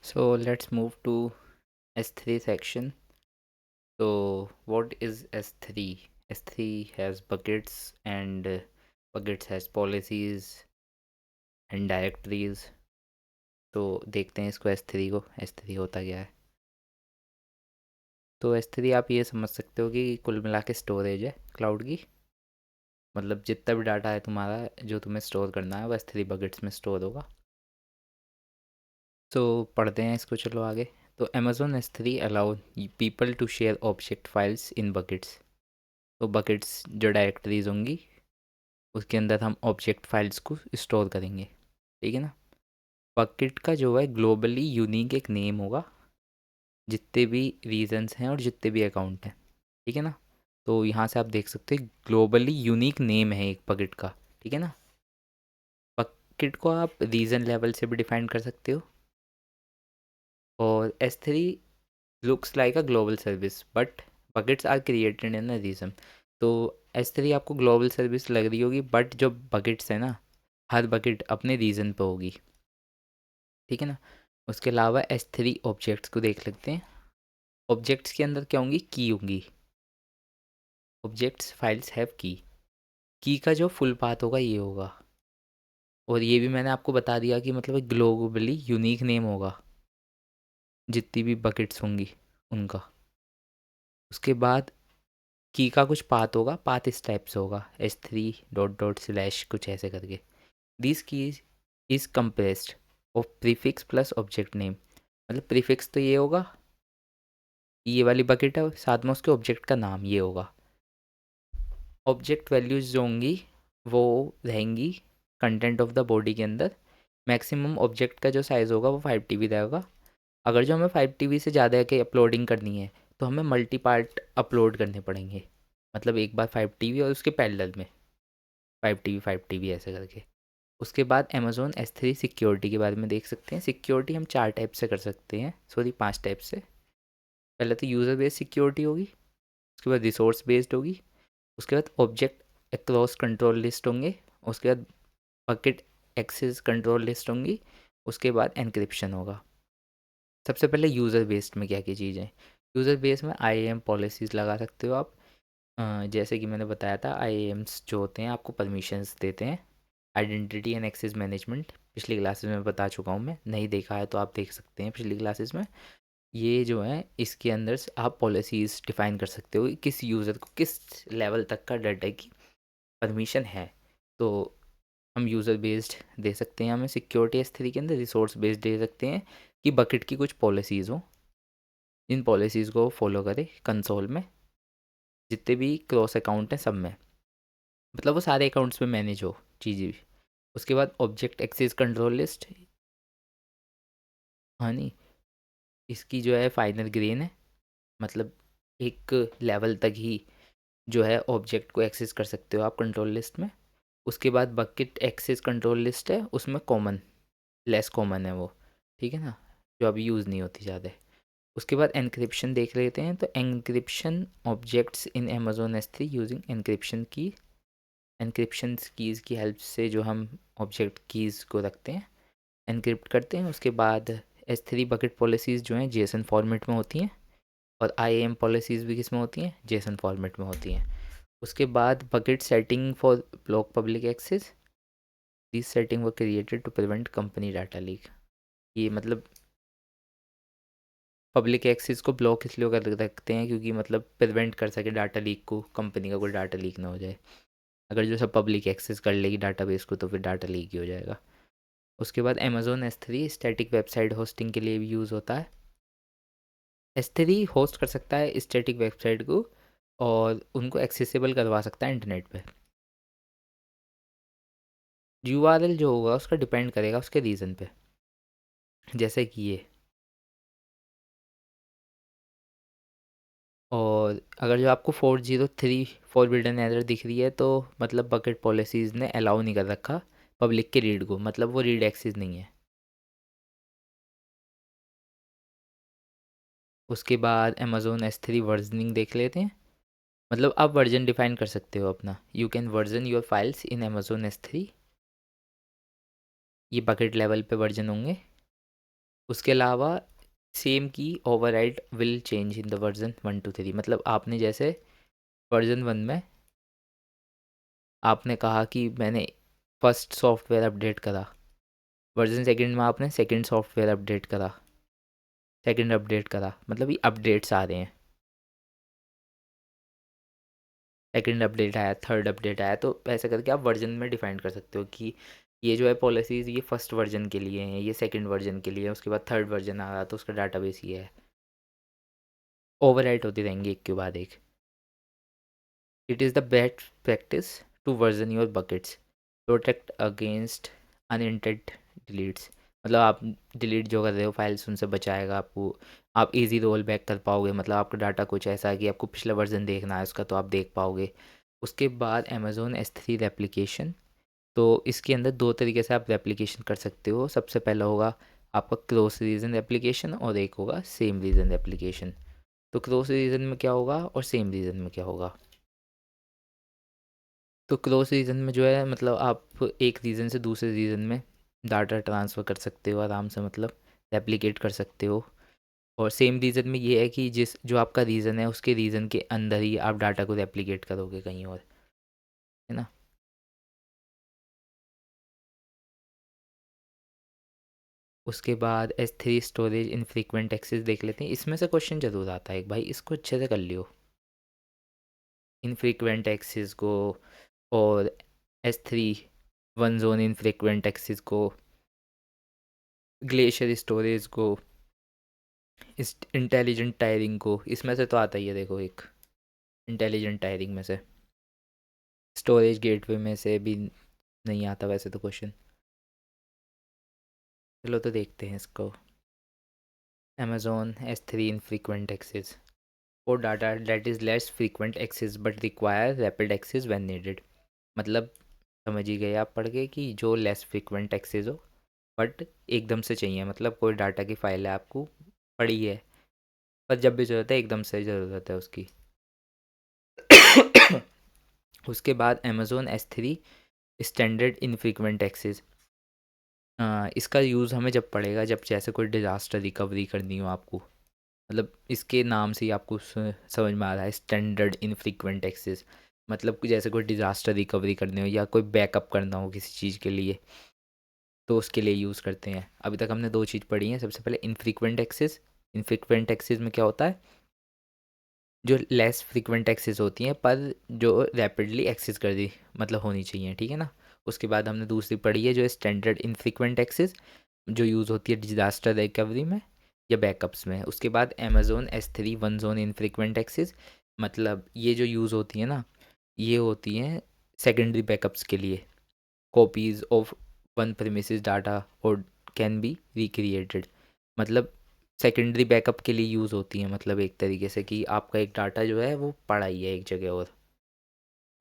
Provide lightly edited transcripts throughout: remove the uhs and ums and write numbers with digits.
So let's move to S3 section. So what is S3? S3 has buckets and buckets has policies and directories. तो देखते हैं इसको S3 को S3 होता क्या है। तो S3 आप ये समझ सकते हो कि कुल मिला के स्टोरेज है क्लाउड की। मतलब जितना भी डाटा है तुम्हारा जो तुम्हें स्टोर करना है वो S3 बकेट्स में स्टोर होगा। तो पढ़ते हैं इसको, चलो आगे। तो Amazon S3 allow people to share object files in buckets. तो बकेट्स जो डायरेक्टरीज होंगी उसके अंदर हम ऑब्जेक्ट फाइल्स को स्टोर करेंगे, ठीक है ना। बकेट का जो है ग्लोबली यूनिक एक नेम होगा, जितने भी रीजन्स हैं और जितने भी अकाउंट हैं, ठीक है ना। तो यहाँ से आप देख सकते हैं ग्लोबली यूनिक नेम है एक बकेट का, ठीक है ना। बकेट को आप रीजन लेवल से भी डिफाइन कर सकते हो। और S3 looks like a global service but buckets are created in a region. तो S3 आपको ग्लोबल सर्विस लग रही होगी, बट जो बकेट्स है ना, हर बकेट अपने रीजन पे होगी, ठीक है ना। उसके अलावा S3 ऑब्जेक्ट्स को देख लेते हैं। ऑब्जेक्ट्स के अंदर क्या होंगी, की होंगी। ऑब्जेक्ट्स फाइल्स हैव की का जो फुल पाथ होगा ये होगा। और ये भी मैंने आपको बता दिया कि मतलब ग्लोबली यूनिक नेम होगा जितनी भी बकेट्स होंगी उनका। उसके बाद की का कुछ पाथ होगा, पाथ इस टाइप से होगा S3 डॉट डॉट स्लैश कुछ ऐसे करके। दिस की is compressed of prefix plus object name. मतलब प्रीफिक्स तो ये होगा, ये वाली बकेट है, साथ में उसके ऑब्जेक्ट का नाम ये होगा। ऑब्जेक्ट वैल्यूज जो होंगी वो रहेंगी कंटेंट ऑफ द बॉडी के अंदर। मैक्सिमम ऑब्जेक्ट का जो साइज़ होगा वो 5 TB रहेगा। अगर जो हमें 5 TB से ज़्यादा की अपलोडिंग करनी है तो हमें मल्टी पार्ट अपलोड करने पड़ेंगे। मतलब एक बार 5 TB और उसके पैरेलल में 5 TB ऐसे करके। उसके बाद अमेज़ोन S3 सिक्योरिटी के बारे में देख सकते हैं। सिक्योरिटी हम 4 टाइप से कर सकते हैं, सॉरी 5 टाइप से। पहले तो यूज़र बेस्ड सिक्योरिटी होगी, उसके बाद रिसोर्स बेस्ड होगी, उसके बाद ऑब्जेक्ट अक्रॉस कंट्रोल लिस्ट होंगे, उसके बाद बकेट एक्सेस कंट्रोल लिस्ट होंगी, उसके बाद एनक्रिप्शन होगा। सबसे पहले यूज़र बेस्ड में क्या क्या चीज़ें हैं। यूज़र बेस्ड में IAM पॉलिसीज़ लगा सकते हो आप। जैसे कि मैंने बताया था, IAMs जो होते हैं आपको परमिशंस देते हैं, आइडेंटिटी एंड एक्सेस मैनेजमेंट। पिछली क्लासेस में बता चुका हूँ मैं, नहीं देखा है तो आप देख सकते हैं पिछली क्लासेस में। ये जो है इसके अंदर से आप पॉलिसीज़ डिफ़ाइन कर सकते हो कि किस यूज़र को किस लेवल तक का डाटा की परमिशन है। तो हम यूज़र बेस्ड दे सकते हैं, हमें सिक्योरिटी S3 के अंदर रिसोर्स बेस्ड दे सकते हैं कि बकेट की कुछ पॉलिसीज़ हो, इन पॉलिसीज़ को फॉलो करे कंसोल में, जितने भी क्रॉस अकाउंट हैं सब में, मतलब वो सारे अकाउंट्स में मैनेज हो चीज़ें भी। उसके बाद ऑब्जेक्ट एक्सेस कंट्रोल लिस्ट, हाँ नहीं, इसकी जो है फाइनल ग्रेन है, मतलब एक लेवल तक ही जो है ऑब्जेक्ट को एक्सेस कर सकते हो आप कंट्रोल लिस्ट में। उसके बाद बकेट एक्सेस कंट्रोल लिस्ट है, उसमें कॉमन लेस कॉमन है वो, ठीक है ना, जो अभी यूज़ नहीं होती ज़्यादा। उसके बाद एनक्रिप्शन देख लेते हैं। तो encryption objects in Amazon S3 using encryption की, एनक्रिप्शन कीज़ की हेल्प से जो हम ऑब्जेक्ट कीज़ को रखते हैं एनक्रिप्ट करते हैं। उसके बाद S3 बकेट पॉलिसीज़ जो हैं जेसन फॉर्मेट में होती हैं, और IAM पॉलिसीज़ भी किस में होती हैं, जेसन फॉर्मेट में होती हैं। उसके बाद bucket setting for block public access, this setting वो created to prevent company data leak. ये मतलब पब्लिक एक्सेस को ब्लॉक इसलिए कर रखते हैं क्योंकि मतलब प्रिवेंट कर सके डाटा लीक को, कंपनी का कोई डाटा लीक ना हो जाए। अगर जो सब पब्लिक एक्सेस कर लेगी डाटाबेस को तो फिर डाटा लीक ही हो जाएगा। उसके बाद Amazon S3 static website hosting के लिए भी यूज़ होता है। S3 होस्ट कर सकता है स्टैटिक वेबसाइट को और उनको एक्सेसिबल करवा सकता है इंटरनेट पे। URL जो होगा उसका डिपेंड करेगा उसके रीज़न पे, जैसे कि ये। और अगर जो आपको 403 फॉरबिडन एरर दिख रही है तो मतलब बकेट पॉलिसीज़ ने अलाउ नहीं कर रखा पब्लिक के रीड को, मतलब वो रीड एक्सेस नहीं है। उसके बाद Amazon S3 वर्जनिंग देख लेते हैं। मतलब आप वर्जन डिफाइन कर सकते हो अपना, you can version your files in Amazon S3। ये बकेट लेवल पे वर्जन होंगे। उसके अलावा सेम की override will change in the version 1 to 3, मतलब आपने जैसे वर्जन 1 में आपने कहा कि मैंने फर्स्ट सॉफ्टवेयर अपडेट करा, वर्जन 2 में आपने सेकंड सॉफ्टवेयर अपडेट करा, सेकंड अपडेट करा, मतलब ये अपडेट्स आ रहे हैं। सेकंड अपडेट आया, थर्ड अपडेट आया, तो ऐसा करके आप वर्जन में डिफाइन कर सकते हो कि ये जो है पॉलिसीज़ ये फर्स्ट वर्जन के लिए हैं, ये सेकंड वर्जन के लिए है, उसके बाद थर्ड वर्जन आ रहा तो उसका डाटाबेस ये है। ओवरराइट होते रहेंगे एक के बाद एक। It is the best practice to version your buckets, protect against unintent deletes, मतलब आप डिलीट जो कर रहे हो फाइल्स उनसे बचाएगा आपको, आप इजी रोल बैक कर पाओगे, मतलब आपका डाटा कुछ ऐसा है कि आपको पिछला वर्जन देखना है उसका तो आप देख पाओगे। उसके बाद अमेज़ोन S3 रेप्लिकेशन, तो इसके अंदर दो तरीके से आप रेप्लिकेशन कर सकते हो। सबसे पहला होगा आपका क्रॉस रीजन रेप्लिकेशन और एक होगा सेम रीजन रेप्लिकेशन। तो क्रॉस रीजन में क्या होगा और सेम रीजन में क्या होगा? तो क्रॉस रीजन में जो है मतलब आप एक रीजन से दूसरे रीजन में डाटा ट्रांसफ़र कर सकते हो आराम से, मतलब रेप्लिकेट कर सकते हो। और सेम रीजन में ये है कि जिस जो आपका रीजन है उसके रीजन के अंदर ही आप डाटा को रेप्लिकेट करोगे कहीं और, है ना। उसके बाद S3 स्टोरेज इनफ्रीक्वेंट एक्सेस देख लेते हैं, इसमें से क्वेश्चन जरूर आता है एक भाई, इसको अच्छे से कर लियो इनफ्रीक्वेंट एक्सेस को, और S3 one zone infrequent access को, ग्लेशियर स्टोरेज को, इस इंटेलिजेंट टायरिंग को, इसमें से तो आता ही है देखो एक, इंटेलिजेंट टायरिंग में से। स्टोरेज गेटवे में से भी नहीं आता वैसे तो क्वेश्चन। चलो तो देखते हैं इसको। अमेजोन S3 इनफ्रीक्वेंट एक्सेस, और data that is less frequent access but require rapid access when needed, मतलब समझ ही गए आप पढ़ के कि जो लेस फ्रीक्वेंट एक्सेस हो बट एकदम से चाहिए, मतलब कोई डाटा की फाइल है आपको पड़ी है पर जब भी ज़रूरत है एकदम से ज़रूरत है उसकी। उसके बाद Amazon S3 standard infrequent access, इसका यूज़ हमें जब पड़ेगा जब जैसे कोई डिज़ास्टर रिकवरी करनी हो आपको, मतलब इसके नाम से ही आपको समझ में आ रहा है स्टैंडर्ड इनफ्रीक्वेंट एक्सेस, मतलब कि जैसे कोई डिज़ास्टर रिकवरी करनी हो या कोई बैकअप करना हो किसी चीज़ के लिए तो उसके लिए यूज़ करते हैं। अभी तक हमने दो चीज़ पढ़ी हैं, सबसे पहले इनफ्रीक्वेंट एक्सेस। इनफ्रीक्वेंट एक्सेस में क्या होता है, जो लेस फ्रीक्वेंट एक्सेस होती हैं पर जो रैपिडली एक्सेस कर दी मतलब होनी चाहिए, ठीक है ना। उसके बाद हमने दूसरी पढ़ी है जो स्टैंडर्ड इनफ्रीक्वेंट एक्सेस, जो यूज़ होती है डिज़ास्टर रिकवरी में या बैकअप्स में। उसके बाद Amazon S3 one zone infrequent access, मतलब ये जो यूज़ होती है ना ये होती हैं सेकेंडरी बैकअप्स के लिए, copies of one premises data और कैन बी रिक्रिएटेड, मतलब सेकेंडरी बैकअप के लिए यूज़ होती हैं, मतलब एक तरीके से कि आपका एक डाटा जो है वो पड़ा ही है एक जगह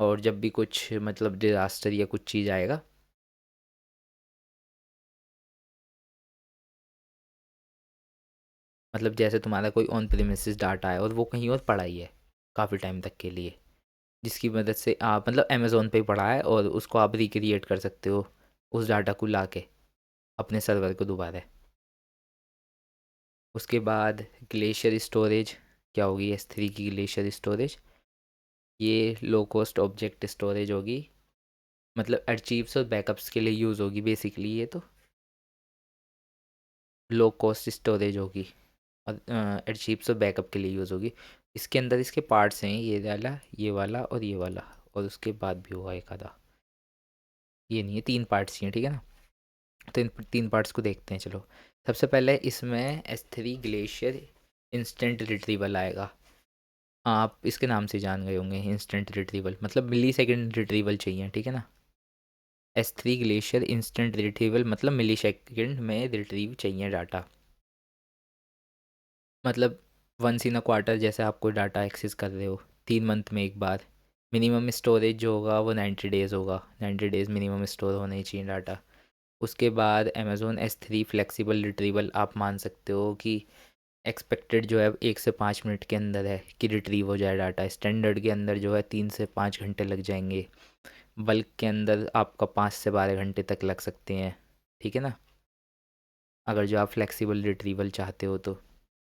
और जब भी कुछ मतलब डिज़ास्टर या कुछ चीज़ आएगा, मतलब जैसे तुम्हारा कोई ऑन प्रीमिसेस डाटा है और वो कहीं और पड़ा ही है काफ़ी टाइम तक के लिए, जिसकी मदद से आप मतलब अमेज़ोन पे ही पड़ा है और उसको आप रिक्रिएट कर सकते हो उस डाटा को ला के अपने सर्वर को दोबारा। उसके बाद ग्लेशियर स्टोरेज, क्या होगी S3 की ग्लेशियर स्टोरेज, ये लो कॉस्ट ऑब्जेक्ट स्टोरेज होगी, मतलब अर्चीव्स और बैकअप्स के लिए यूज़ होगी बेसिकली ये तो, लो कॉस्ट स्टोरेज होगी और अर्चीव्स और बैकअप के लिए यूज़ होगी। इसके अंदर इसके पार्ट्स हैं ये वाला और ये वाला, और उसके बाद भी होगा एक आधा, ये नहीं है, तीन पार्ट्स ही हैं, ठीक है ना। तो इन तीन पार्ट्स को देखते हैं चलो। सबसे पहले इसमें S3 ग्लेशियर इंस्टेंट रिट्रीवल आएगा, आप इसके नाम से जान गए होंगे इंस्टेंट रिट्रीवल, मतलब मिली सेकेंड रिट्रीवल चाहिए, ठीक है ना। S3 ग्लेशियर इंस्टेंट रिट्रीवल मतलब मिली सेकेंड में रिट्रीव चाहिए डाटा, मतलब वंस इन अ क्वार्टर जैसे आप कोई डाटा एक्सेस कर रहे हो 3 मंथ में एक बार। मिनिमम स्टोरेज जो होगा वो 90 डेज़ होगा, 90 डेज़ मिनिमम स्टोर होना ही चाहिए डाटा। उसके बाद अमेज़ोन S3 फ्लेक्सिबल रिट्रीवल आप मान सकते हो कि एक्सपेक्टेड जो है 1 से 5 मिनट के अंदर है कि रिट्रीव हो जाए डाटा, स्टैंडर्ड के अंदर जो है 3 से 5 घंटे लग जाएंगे, बल्क के अंदर आपका 5 से 12 घंटे तक लग सकते हैं, ठीक है ना। अगर जो आप फ्लेक्सिबल रिट्रीवल चाहते हो तो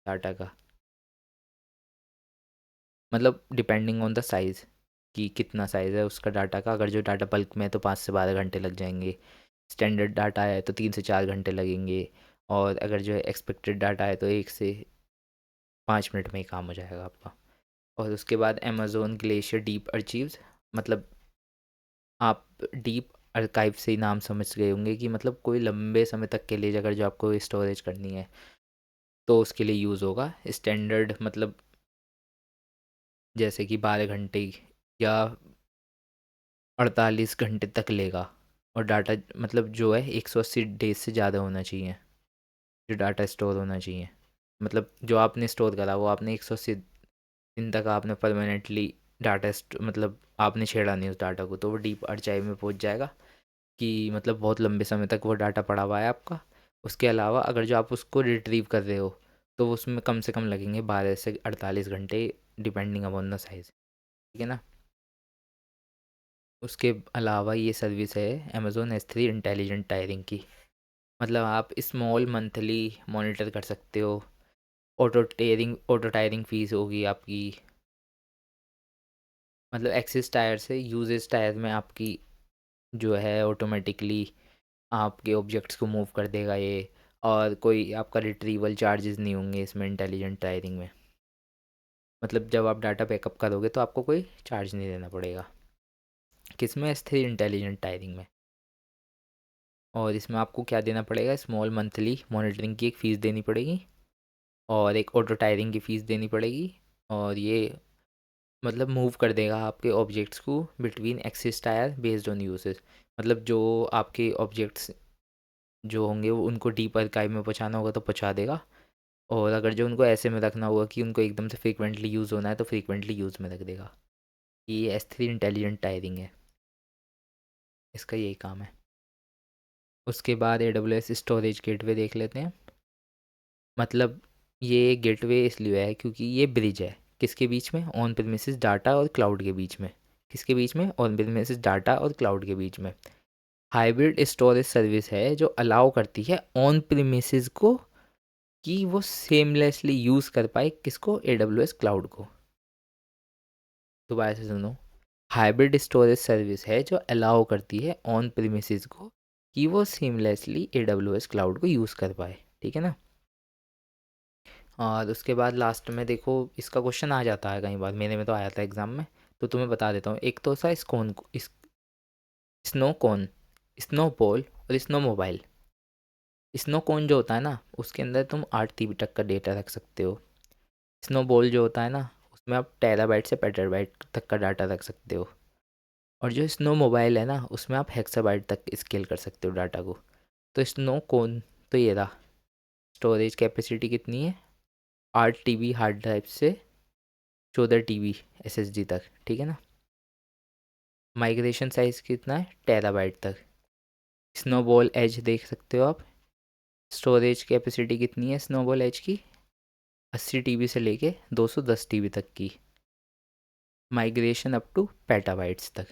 डाटा का, मतलब डिपेंडिंग ऑन द साइज़ कि कितना साइज़ है उसका डाटा का। अगर जो डाटा बल्क में है तो 5 से 12 घंटे लग जाएंगे, स्टैंडर्ड डाटा है तो 3 से 4 घंटे लगेंगे, और अगर जो है एक्सपेक्टेड डाटा है तो 1 से 5 मिनट में ही काम हो जाएगा आपका। और उसके बाद अमेज़ोन ग्लेशियर डीप अर्चीव्स, मतलब आप डीप अर्काइव से ही नाम समझ गए होंगे कि मतलब कोई लंबे समय तक के लिए अगर जो आपको स्टोरेज करनी है तो उसके लिए यूज़ होगा। स्टैंडर्ड मतलब जैसे कि 12 घंटे या 48 घंटे तक लेगा। और डाटा मतलब जो है 180 डेज से ज़्यादा होना चाहिए जो डाटा स्टोर होना चाहिए। मतलब जो आपने स्टोर करा वो आपने 180 दिन तक आपने परमानेंटली मतलब आपने छेड़ा नहीं उस डाटा को, तो वो डीप आर्काइव में पहुंच जाएगा कि मतलब बहुत लंबे समय तक वो डाटा पड़ा हुआ है आपका। उसके अलावा अगर जो आप उसको रिट्रीव कर रहे हो तो उसमें कम से कम लगेंगे 12 से 48 घंटे, डिपेंडिंग अपॉन द साइज़, ठीक है ना। उसके अलावा ये सर्विस है अमेज़ोन S3 इंटेलिजेंट टायरिंग की। मतलब आप स्मॉल मंथली मॉनिटर कर सकते हो। ऑटो टायरिंग फीस होगी आपकी, मतलब एक्सिस टायर से यूजेस टायर में आपकी जो है ऑटोमेटिकली आपके ऑब्जेक्ट्स को मूव कर देगा ये। और कोई आपका रिट्रीवल चार्जेस नहीं होंगे इसमें इंटेलिजेंट टायरिंग में। मतलब जब आप डाटा बैकअप करोगे तो आपको कोई चार्ज नहीं देना पड़ेगा। किसमें? S3 इंटेलिजेंट टायरिंग में। और इसमें आपको क्या देना पड़ेगा? स्मॉल मंथली मॉनिटरिंग की एक फ़ीस देनी पड़ेगी, और एक ऑटो टायरिंग की फ़ीस देनी पड़ेगी। और ये मतलब मूव कर देगा आपके ऑब्जेक्ट्स को between axis tyre based on usage. मतलब जो आपके ऑब्जेक्ट्स जो होंगे वो उनको डीप आर्काइव में पहुंचाना होगा तो पहुंचा देगा। और अगर जो उनको ऐसे में रखना होगा कि उनको एकदम से फ्रीक्वेंटली यूज़ होना है तो फ्रीक्वेंटली यूज़ में रख देगा। ये S3 इंटेलिजेंट टायरिंग है, इसका यही काम है। उसके बाद AWS स्टोरेज गेटवे देख लेते हैं। मतलब ये गेटवे इसलिए है क्योंकि ये ब्रिज है किसके बीच में? ऑन प्रीमिसेस डाटा और क्लाउड के बीच में। किसके बीच में? ऑन प्रीमिसेस डाटा और क्लाउड के बीच में। हाइब्रिड स्टोरेज सर्विस है जो अलाउ करती है ऑन प्रीमिसेस को कि वो सेमलेसली यूज़ कर पाए किसको? AWS क्लाउड को। दोबारा से सुनो। हाइब्रिड स्टोरेज सर्विस है जो अलाउ करती है ऑन प्रीमिसेस को कि वो सीमलेसली AWS क्लाउड को यूज़ कर पाए, ठीक है ना। और उसके बाद लास्ट में देखो, इसका क्वेश्चन आ जाता है कई बार, मेरे में तो आया था एग्ज़ाम में, तो तुम्हें बता देता हूँ। एक तो सा स्नो कौन, स्नो बॉल और स्नो मोबाइल। स्नो कौन जो होता है ना उसके अंदर तुम 8 TB तक का डेटा रख सकते हो। स्नो बॉल जो होता है ना उसमें आप टेराबाइट से पेटाबाइट तक का डाटा रख सकते हो। और जो स्नो मोबाइल है ना उसमें आप हेक्साबाइट तक स्केल कर सकते हो डाटा को। तो स्नो कौन तो ये रहा। स्टोरेज कैपेसिटी कितनी है? 8 TB हार्ड ड्राइव से 14 TB SSD तक, ठीक है ना। माइग्रेशन साइज़ कितना है? टेराबाइट तक। स्नोबॉल एज देख सकते हो आप। स्टोरेज कैपेसिटी कितनी है स्नोबॉल एज की? 80 TB से लेके 210 TB तक की। माइग्रेशन अप टू पेटाबाइट्स तक।